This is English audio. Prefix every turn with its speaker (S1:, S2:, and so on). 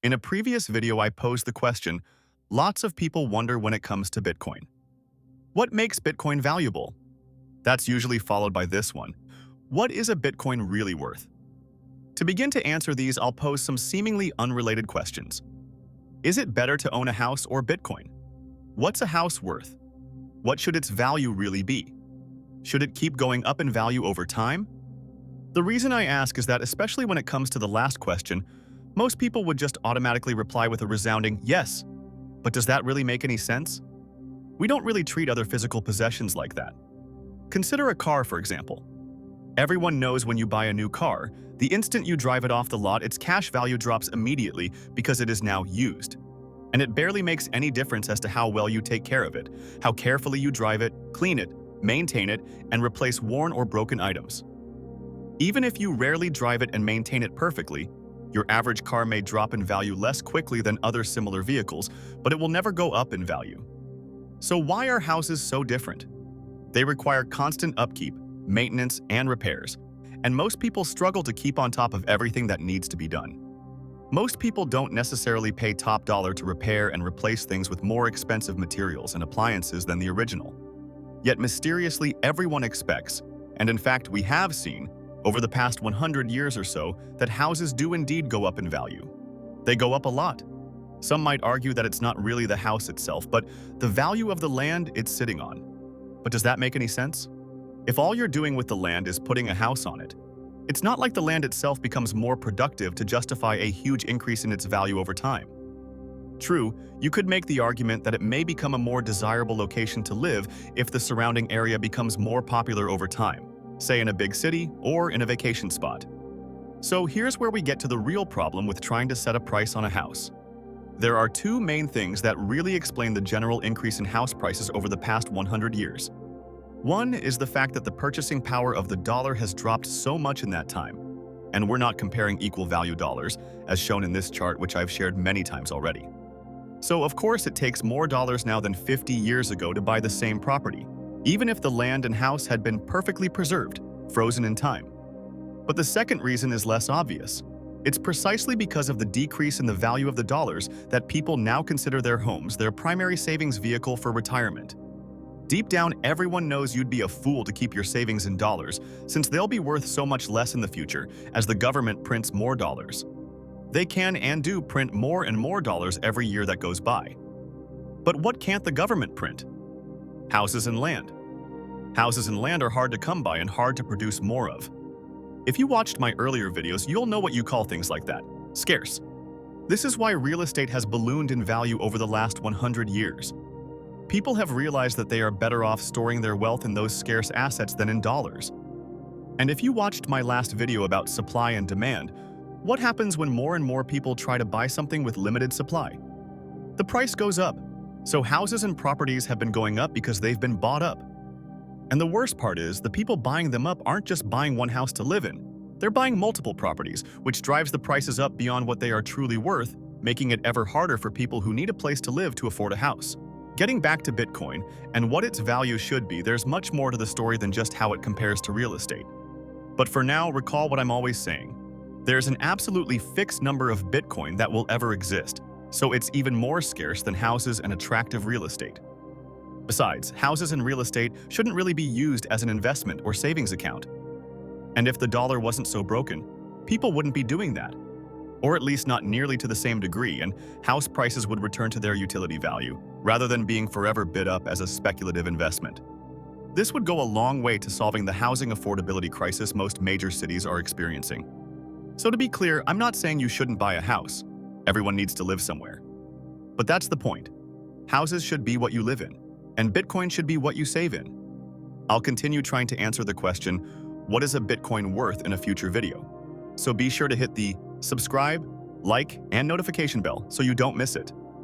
S1: In a previous video, I posed the question, lots of people wonder when it comes to Bitcoin. What makes Bitcoin valuable? That's usually followed by this one. What is a Bitcoin really worth? To begin to answer these, I'll pose some seemingly unrelated questions. Is it better to own a house or Bitcoin? What's a house worth? What should its value really be? Should it keep going up in value over time? The reason I ask is that, especially when it comes to the last question, most people would just automatically reply with a resounding yes. But does that really make any sense? We don't really treat other physical possessions like that. Consider a car, for example. Everyone knows when you buy a new car, the instant you drive it off the lot, its cash value drops immediately because it is now used. And it barely makes any difference as to how well you take care of it, how carefully you drive it, clean it, maintain it, and replace worn or broken items. Even if you rarely drive it and maintain it perfectly, your average car may drop in value less quickly than other similar vehicles, but it will never go up in value. So why are houses so different? They require constant upkeep, maintenance, and repairs, and most people struggle to keep on top of everything that needs to be done. Most people don't necessarily pay top dollar to repair and replace things with more expensive materials and appliances than the original. Yet mysteriously, everyone expects, and in fact we have seen, over the past 100 years or so, that houses do indeed go up in value. They go up a lot. Some might argue that it's not really the house itself, but the value of the land it's sitting on. But does that make any sense? If all you're doing with the land is putting a house on it, it's not like the land itself becomes more productive to justify a huge increase in its value over time. True, you could make the argument that it may become a more desirable location to live if the surrounding area becomes more popular over time, say in a big city or in a vacation spot. So here's where we get to the real problem with trying to set a price on a house. There are two main things that really explain the general increase in house prices over the past 100 years. One is the fact that the purchasing power of the dollar has dropped so much in that time. And we're not comparing equal value dollars, as shown in this chart, which I've shared many times already. So of course it takes more dollars now than 50 years ago to buy the same property, even if the land and house had been perfectly preserved, frozen in time. But the second reason is less obvious. It's precisely because of the decrease in the value of the dollars that people now consider their homes their primary savings vehicle for retirement. Deep down, everyone knows you'd be a fool to keep your savings in dollars, since they'll be worth so much less in the future as the government prints more dollars. They can and do print more and more dollars every year that goes by. But what can't the government print? Houses and land. Houses and land are hard to come by and hard to produce more of. If you watched my earlier videos, you'll know what you call things like that: scarce. This is why real estate has ballooned in value over the last 100 years. People have realized that they are better off storing their wealth in those scarce assets than in dollars. And if you watched my last video about supply and demand, what happens when more and more people try to buy something with limited supply? The price goes up. So houses and properties have been going up because they've been bought up. And the worst part is, the people buying them up aren't just buying one house to live in. They're buying multiple properties, which drives the prices up beyond what they are truly worth, making it ever harder for people who need a place to live to afford a house. Getting back to Bitcoin and what its value should be, there's much more to the story than just how it compares to real estate. But for now, recall what I'm always saying. There's an absolutely fixed number of Bitcoin that will ever exist, so it's even more scarce than houses and attractive real estate. Besides, houses and real estate shouldn't really be used as an investment or savings account. And if the dollar wasn't so broken, people wouldn't be doing that. Or at least not nearly to the same degree, and house prices would return to their utility value, rather than being forever bid up as a speculative investment. This would go a long way to solving the housing affordability crisis most major cities are experiencing. So to be clear, I'm not saying you shouldn't buy a house. Everyone needs to live somewhere. But that's the point. Houses should be what you live in, and Bitcoin should be what you save in. I'll continue trying to answer the question, what is a Bitcoin worth, in a future video. So be sure to hit the subscribe, like, and notification bell so you don't miss it.